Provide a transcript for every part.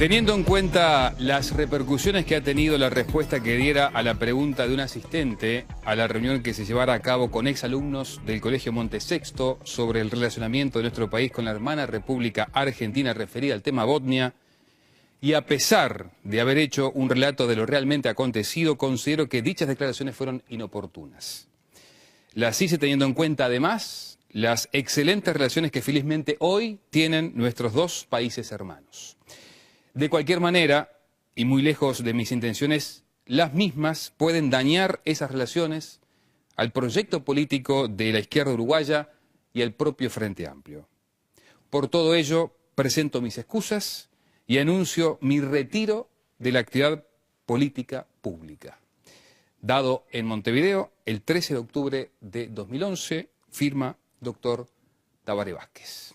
Teniendo en cuenta las repercusiones que ha tenido la respuesta que diera a la pregunta de un asistente a la reunión que se llevara a cabo con exalumnos del Colegio Montesexto sobre el relacionamiento de nuestro país con la hermana República Argentina referida al tema Botnia, y a pesar de haber hecho un relato de lo realmente acontecido, considero que dichas declaraciones fueron inoportunas. Las hice teniendo en cuenta además las excelentes relaciones que felizmente hoy tienen nuestros dos países hermanos. De cualquier manera, y muy lejos de mis intenciones, las mismas pueden dañar esas relaciones al proyecto político de la izquierda uruguaya y al propio Frente Amplio. Por todo ello, presento mis excusas y anuncio mi retiro de la actividad política pública. Dado en Montevideo el 13 de octubre de 2011, firma Dr. Tabaré Vázquez.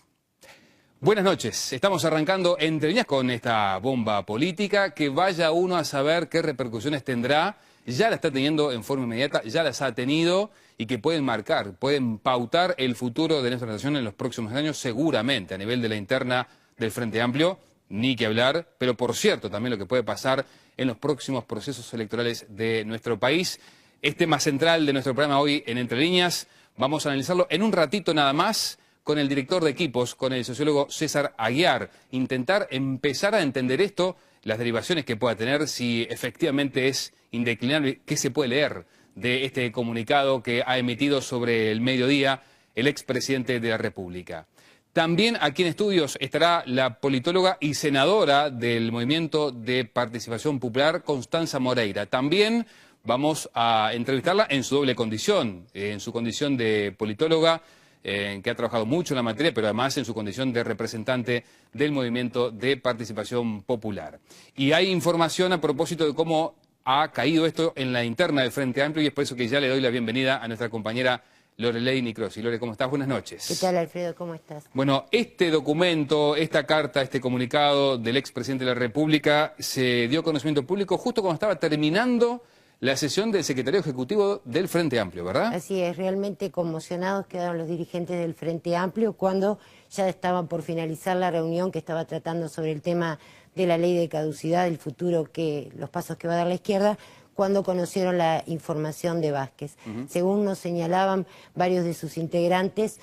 Buenas noches, estamos arrancando Entre Líneas con esta bomba política que vaya uno a saber qué repercusiones tendrá, ya la está teniendo en forma inmediata, ya las ha tenido y que pueden marcar, pueden pautar el futuro de nuestra nación en los próximos años seguramente a nivel de la interna del Frente Amplio, ni que hablar, pero por cierto también lo que puede pasar en los próximos procesos electorales de nuestro país. Es tema central de nuestro programa hoy en Entre Líneas, vamos a analizarlo en un ratito nada más, con el director de equipos, con el sociólogo César Aguiar, intentar empezar a entender esto, las derivaciones que pueda tener, si efectivamente es indeclinable, qué se puede leer de este comunicado que ha emitido sobre el mediodía el expresidente de la República. También aquí en estudios estará la politóloga y senadora del Movimiento de Participación Popular, Constanza Moreira. También vamos a entrevistarla en su doble condición, en su condición de politóloga, que ha trabajado mucho en la materia, pero además en su condición de representante del Movimiento de Participación Popular. Y hay información a propósito de cómo ha caído esto en la interna del Frente Amplio, y es por eso que ya le doy la bienvenida a nuestra compañera Loreley Nicrosi. Lore, ¿cómo estás? Buenas noches. ¿Qué tal, Alfredo? ¿Cómo estás? Bueno, este documento, esta carta, este comunicado del expresidente de la República se dio conocimiento público justo cuando estaba terminando la sesión del secretario ejecutivo del Frente Amplio, ¿verdad? Así es, realmente conmocionados quedaron los dirigentes del Frente Amplio cuando ya estaban por finalizar la reunión que estaba tratando sobre el tema de la ley de caducidad, el futuro, los pasos que va a dar la izquierda, cuando conocieron la información de Vázquez. Según nos señalaban varios de sus integrantes,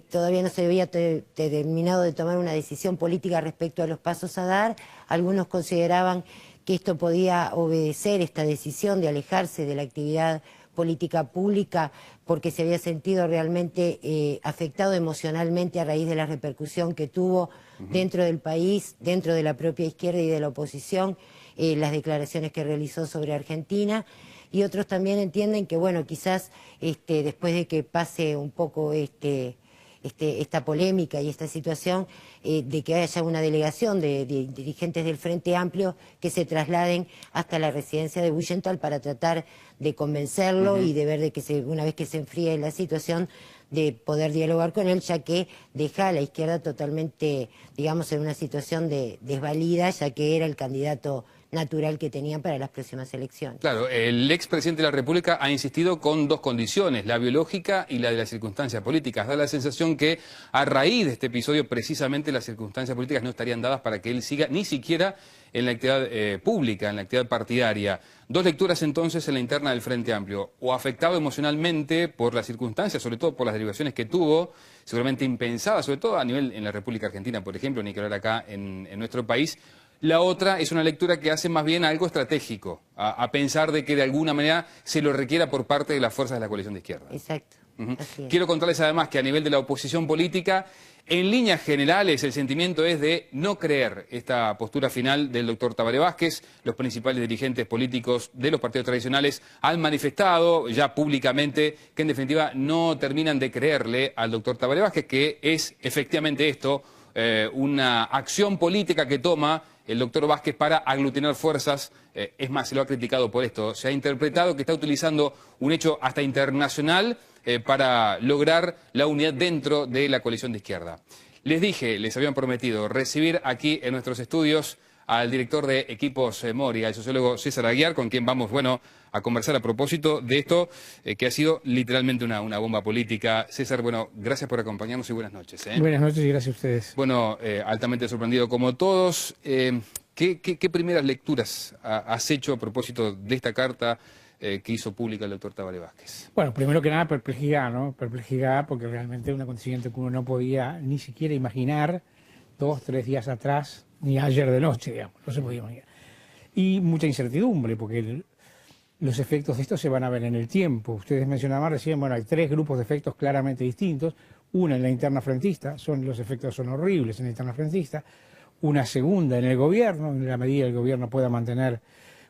todavía no se había terminado de tomar una decisión política respecto a los pasos a dar. Algunos consideraban que esto podía obedecer, esta decisión de alejarse de la actividad política pública porque se había sentido realmente afectado emocionalmente a raíz de la repercusión que tuvo dentro del país, dentro de la propia izquierda y de la oposición, las declaraciones que realizó sobre Argentina. Y otros también entienden que, bueno, quizás después de que pase un poco esta polémica y esta situación, de que haya una delegación de dirigentes del Frente Amplio que se trasladen hasta la residencia de Buyental para tratar de convencerlo y de ver de que una vez que se enfríe la situación, de poder dialogar con él, ya que deja a la izquierda totalmente, digamos, en una situación de desvalida, ya que era el candidato natural que tenían para las próximas elecciones. Claro, el expresidente de la República ha insistido con dos condiciones, la biológica y la de las circunstancias políticas. Da la sensación que a raíz de este episodio precisamente las circunstancias políticas no estarían dadas para que él siga ni siquiera en la actividad pública, en la actividad partidaria. Dos lecturas entonces en la interna del Frente Amplio, o afectado emocionalmente por las circunstancias, sobre todo por las derivaciones que tuvo, seguramente impensadas, sobre todo a nivel en la República Argentina, por ejemplo, ni que hablar acá en nuestro país. La otra es una lectura que hace más bien algo estratégico, a pensar de que de alguna manera se lo requiera por parte de las fuerzas de la coalición de izquierda. Exacto. Así es. Quiero contarles además que a nivel de la oposición política, en líneas generales el sentimiento es de no creer esta postura final del doctor Tabaré Vázquez. Los principales dirigentes políticos de los partidos tradicionales han manifestado ya públicamente que en definitiva no terminan de creerle al doctor Tabaré Vázquez, que es efectivamente esto, una acción política que toma el doctor Vázquez para aglutinar fuerzas. Es más, se lo ha criticado por esto. Se ha interpretado que está utilizando un hecho hasta internacional para lograr la unidad dentro de la coalición de izquierda. Les dije, les habían prometido recibir aquí en nuestros estudios al director de Equipos Moria, el sociólogo César Aguiar, con quien vamos, bueno, a conversar a propósito de esto, que ha sido literalmente una bomba política. César, bueno, gracias por acompañarnos y buenas noches. Buenas noches y gracias a ustedes. Bueno, altamente sorprendido como todos. ¿Qué primeras lecturas has hecho a propósito de esta carta que hizo pública el doctor Tabaré Vázquez? Bueno, primero que nada, perplejidad, ¿no? Perplejidad porque realmente es un acontecimiento que uno no podía ni siquiera imaginar 2, 3 días atrás, ni ayer de noche, digamos, no se podía imaginar. Y mucha incertidumbre, porque los efectos de esto se van a ver en el tiempo. Ustedes mencionaban recién, bueno, hay 3 grupos de efectos claramente distintos. Una en la interna frentista, los efectos son horribles en la interna frentista. Una segunda en el gobierno, en la medida que el gobierno pueda mantener,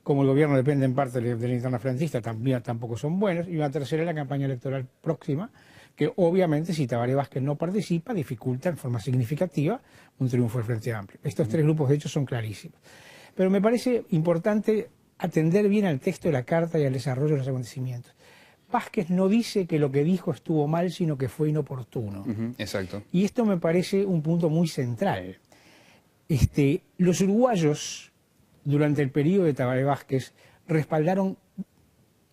como el gobierno depende en parte de la interna frentista, tampoco son buenos. Y una tercera en la campaña electoral próxima, que obviamente si Tabaré Vázquez no participa, dificulta en forma significativa un triunfo del Frente Amplio. Estos 3 grupos de hecho son clarísimos. Pero me parece importante atender bien al texto de la carta y al desarrollo de los acontecimientos. Vázquez no dice que lo que dijo estuvo mal, sino que fue inoportuno. Exacto. Y esto me parece un punto muy central. Los uruguayos, durante el periodo de Tabaré Vázquez, respaldaron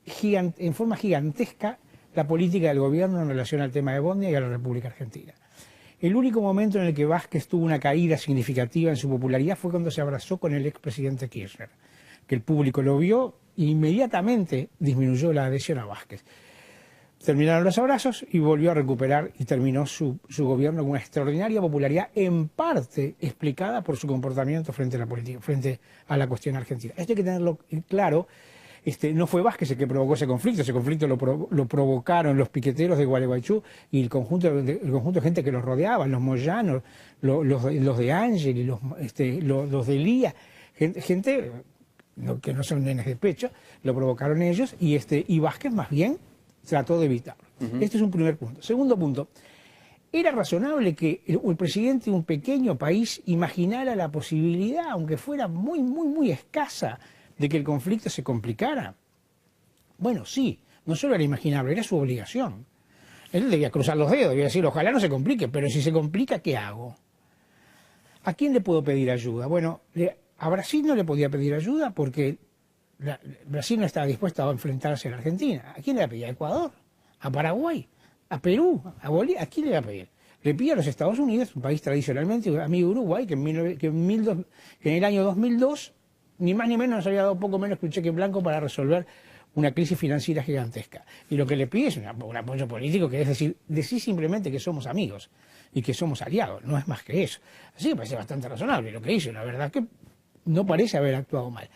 en forma gigantesca la política del gobierno en relación al tema de Bosnia y a la República Argentina. El único momento en el que Vázquez tuvo una caída significativa en su popularidad fue cuando se abrazó con el expresidente Kirchner, que el público lo vio e inmediatamente disminuyó la adhesión a Vázquez. Terminaron los abrazos y volvió a recuperar y terminó su gobierno con una extraordinaria popularidad, en parte explicada por su comportamiento frente a la política, frente a la cuestión argentina. Esto hay que tenerlo claro. No fue Vázquez el que provocó ese conflicto lo provocaron los piqueteros de Gualeguaychú y el conjunto de gente que los rodeaba, los Moyanos, los de Ángel, y los de Elías, gente que no son nenes de pecho, lo provocaron ellos y Vázquez más bien trató de evitarlo. Este es un primer punto. Segundo punto, era razonable que el presidente de un pequeño país imaginara la posibilidad, aunque fuera muy, muy, muy escasa, de que el conflicto se complicara. Bueno, sí, no solo era imaginable, era su obligación. Él debía cruzar los dedos, debía decir, ojalá no se complique, pero si se complica, ¿qué hago? ¿A quién le puedo pedir ayuda? Bueno, a Brasil no le podía pedir ayuda porque Brasil no estaba dispuesto a enfrentarse a la Argentina. ¿A quién le va a pedir? ¿A Ecuador? ¿A Paraguay? ¿A Perú? ¿A Bolivia? ¿A quién le va a pedir? Le pide a los Estados Unidos, un país tradicionalmente amigo de Uruguay, que en el año 2002 ni más ni menos nos había dado poco menos que un cheque en blanco para resolver una crisis financiera gigantesca. Y lo que le pide es un apoyo político, que es decir simplemente que somos amigos y que somos aliados, no es más que eso. Así me parece bastante razonable lo que hizo, la verdad que no parece haber actuado mal.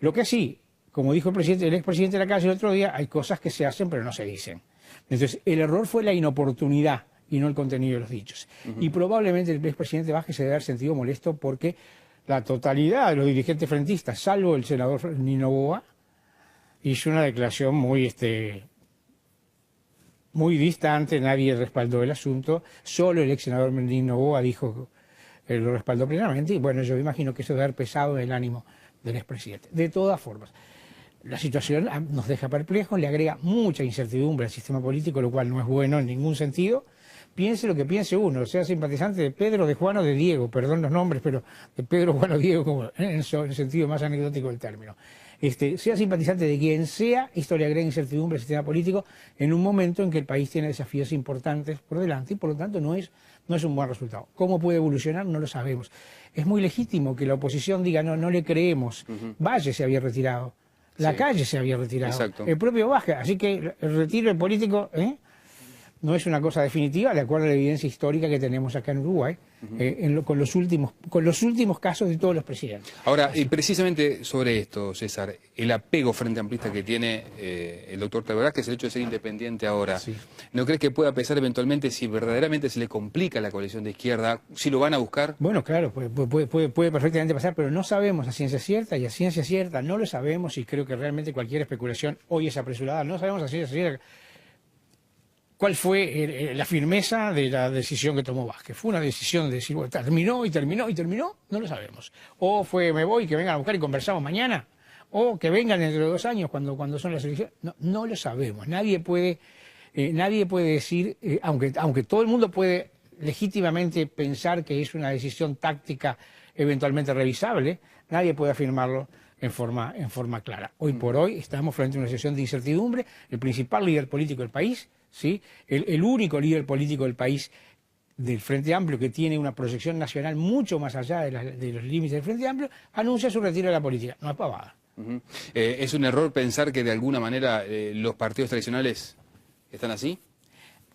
Lo que sí, como dijo el expresidente de la calle el otro día, hay cosas que se hacen pero no se dicen. Entonces, el error fue la inoportunidad y no el contenido de los dichos. Y probablemente el expresidente Vázquez se debe haber sentido molesto porque la totalidad de los dirigentes frentistas, salvo el senador Nino Boa, hizo una declaración muy distante, nadie respaldó el asunto, solo el ex senador Nino Boa dijo que lo respaldó plenamente, y bueno, yo imagino que eso debe haber pesado en el ánimo del expresidente. De todas formas, la situación nos deja perplejos, le agrega mucha incertidumbre al sistema político, lo cual no es bueno en ningún sentido. Piense lo que piense uno, sea simpatizante de Pedro, de Juan o de Diego, perdón los nombres, pero de Pedro, Juan o Diego, como en el sentido más anecdótico del término. Sea simpatizante de quien sea, esto le agrega incertidumbre al sistema político en un momento en que el país tiene desafíos importantes por delante y por lo tanto no es un buen resultado. ¿Cómo puede evolucionar? No lo sabemos. Es muy legítimo que la oposición diga no le creemos. Valle se había retirado, la calle se había retirado, exacto, el propio Vázquez, así que el retiro del político no es una cosa definitiva, de acuerdo a la evidencia histórica que tenemos acá en Uruguay, con los últimos casos de todos los presidentes. Ahora, y precisamente sobre esto, César, el apego frente amplista que tiene el doctor Tabaré Vázquez, el hecho de ser independiente ahora, sí, ¿no crees que pueda pesar eventualmente si verdaderamente se le complica la coalición de izquierda, si lo van a buscar? Bueno, claro, puede perfectamente pasar, pero no sabemos a ciencia cierta, y a ciencia cierta no lo sabemos, y creo que realmente cualquier especulación hoy es apresurada, no sabemos a ciencia cierta cuál fue la firmeza de la decisión que tomó Vázquez. ¿Fue una decisión de decir, bueno, terminó? No lo sabemos. O fue, me voy, que vengan a buscar y conversamos mañana. O que vengan dentro de 2 años cuando son las elecciones. No lo sabemos. Nadie puede decir, aunque todo el mundo puede legítimamente pensar que es una decisión táctica eventualmente revisable, nadie puede afirmarlo en forma clara. Hoy por hoy estamos frente a una situación de incertidumbre. El principal líder político del país, ¿sí? el único líder político del país, del Frente Amplio, que tiene una proyección nacional mucho más allá de los límites del Frente Amplio, anuncia su retiro de la política. No es pavada. ¿Es un error pensar que de alguna manera los partidos tradicionales están así?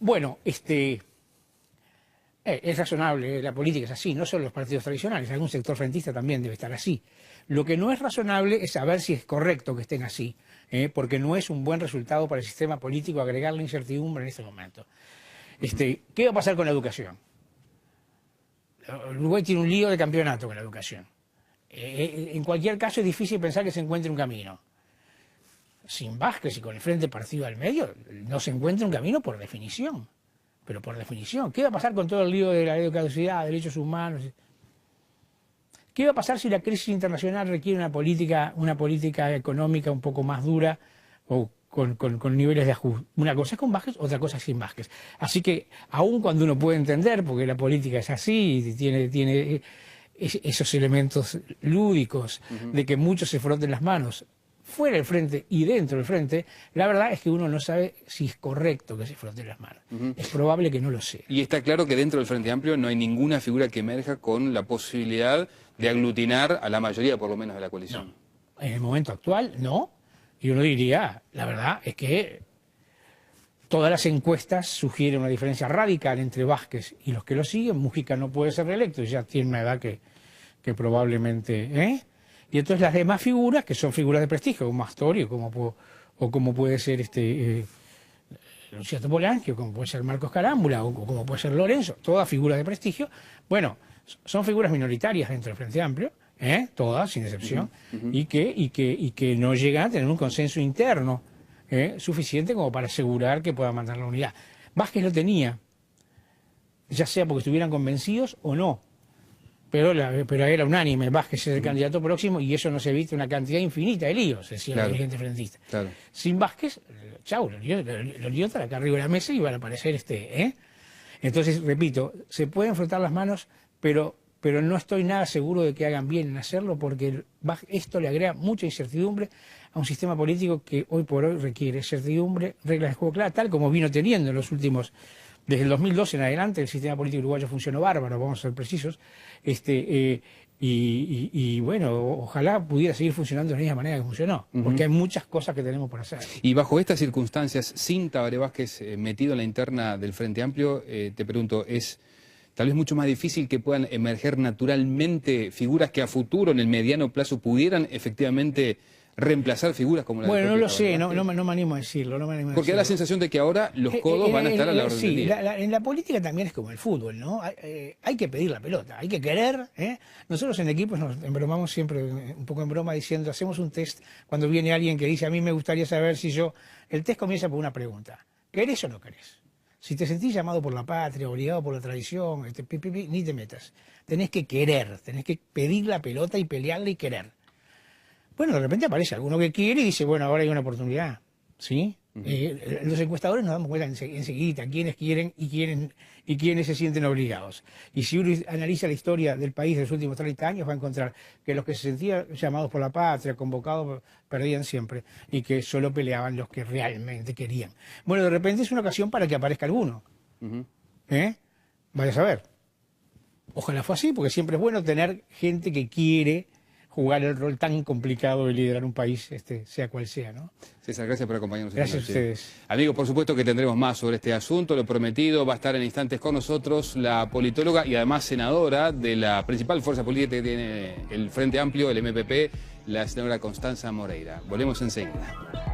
Bueno, es razonable, la política es así, no solo los partidos tradicionales, algún sector frentista también debe estar así. Lo que no es razonable es saber si es correcto que estén así, porque no es un buen resultado para el sistema político agregar la incertidumbre en este momento. ¿Qué va a pasar con la educación? Uruguay tiene un lío de campeonato con la educación. En cualquier caso es difícil pensar que se encuentre un camino. Sin Vázquez y con el Frente Partido al medio, no se encuentra un camino por definición. Pero por definición. ¿Qué va a pasar con todo el lío de la ley de caducidad, derechos humanos? ¿Qué va a pasar si la crisis internacional requiere una política económica un poco más dura o con niveles de ajuste? Una cosa es con Vázquez, otra cosa es sin Vázquez. Así que, aun cuando uno puede entender, porque la política es así, y tiene esos elementos lúdicos de que muchos se froten las manos fuera del frente y dentro del frente, la verdad es que uno no sabe si es correcto que se froten las manos. Es probable que no lo sea. Y está claro que dentro del Frente Amplio no hay ninguna figura que emerja con la posibilidad de aglutinar a la mayoría, por lo menos, de la coalición. No. En el momento actual, no. Y uno diría, la verdad es que todas las encuestas sugieren una diferencia radical entre Vázquez y los que lo siguen. Mujica no puede ser reelecto, ya tiene una edad que probablemente... Y entonces las demás figuras, que son figuras de prestigio, como Astori, o como puede ser Luciano Polanqui, o como puede ser Marcos Carámbula, o como puede ser Lorenzo, todas figuras de prestigio, bueno, son figuras minoritarias dentro del Frente Amplio, todas, sin excepción, y que no llegan a tener un consenso interno suficiente como para asegurar que puedan mantener la unidad. Vázquez lo tenía, ya sea porque estuvieran convencidos o no. Pero era unánime, Vázquez es el candidato próximo y eso nos evita una cantidad infinita de líos, decía la dirigente frentista. Claro. Sin Vázquez, chau, los líos acá arriba de la mesa y van a aparecer Entonces, repito, se pueden frotar las manos, pero no estoy nada seguro de que hagan bien en hacerlo porque esto le agrega mucha incertidumbre a un sistema político que hoy por hoy requiere certidumbre, reglas de juego claras, tal como vino teniendo en los últimos... Desde el 2012 en adelante el sistema político uruguayo funcionó bárbaro, vamos a ser precisos, y bueno, ojalá pudiera seguir funcionando de la misma manera que funcionó, porque hay muchas cosas que tenemos por hacer. Y bajo estas circunstancias, sin Tabaré Vázquez metido en la interna del Frente Amplio, te pregunto, ¿es tal vez mucho más difícil que puedan emerger naturalmente figuras que a futuro, en el mediano plazo, pudieran efectivamente reemplazar figuras como la Bueno, no lo sé, no me animo a decirlo. Porque da la sensación de que ahora los codos van a estar a la orden del día. En la política también es como el fútbol, ¿no? Hay que pedir la pelota, hay que querer. Nosotros en equipos nos embromamos siempre, un poco en broma, diciendo, hacemos un test cuando viene alguien que dice, a mí me gustaría saber si yo... El test comienza por una pregunta, ¿querés o no querés? Si te sentís llamado por la patria, obligado por la tradición, ni te metas. Tenés que querer, tenés que pedir la pelota y pelearla y querer. Bueno, de repente aparece alguno que quiere y dice, bueno, ahora hay una oportunidad, ¿sí? Los encuestadores nos damos cuenta enseguida quiénes quieren y quiénes se sienten obligados. Y si uno analiza la historia del país de los últimos 30 años, va a encontrar que los que se sentían llamados por la patria, convocados, perdían siempre y que solo peleaban los que realmente querían. Bueno, de repente es una ocasión para que aparezca alguno. Vaya a saber. Ojalá fue así, porque siempre es bueno tener gente que quiere jugar el rol tan complicado de liderar un país, sea cual sea, ¿no? César, gracias por acompañarnos. Gracias a ustedes. Amigos, por supuesto que tendremos más sobre este asunto, lo prometido, va a estar en instantes con nosotros la politóloga y además senadora de la principal fuerza política que tiene el Frente Amplio, el MPP, la senadora Constanza Moreira. Volvemos enseguida.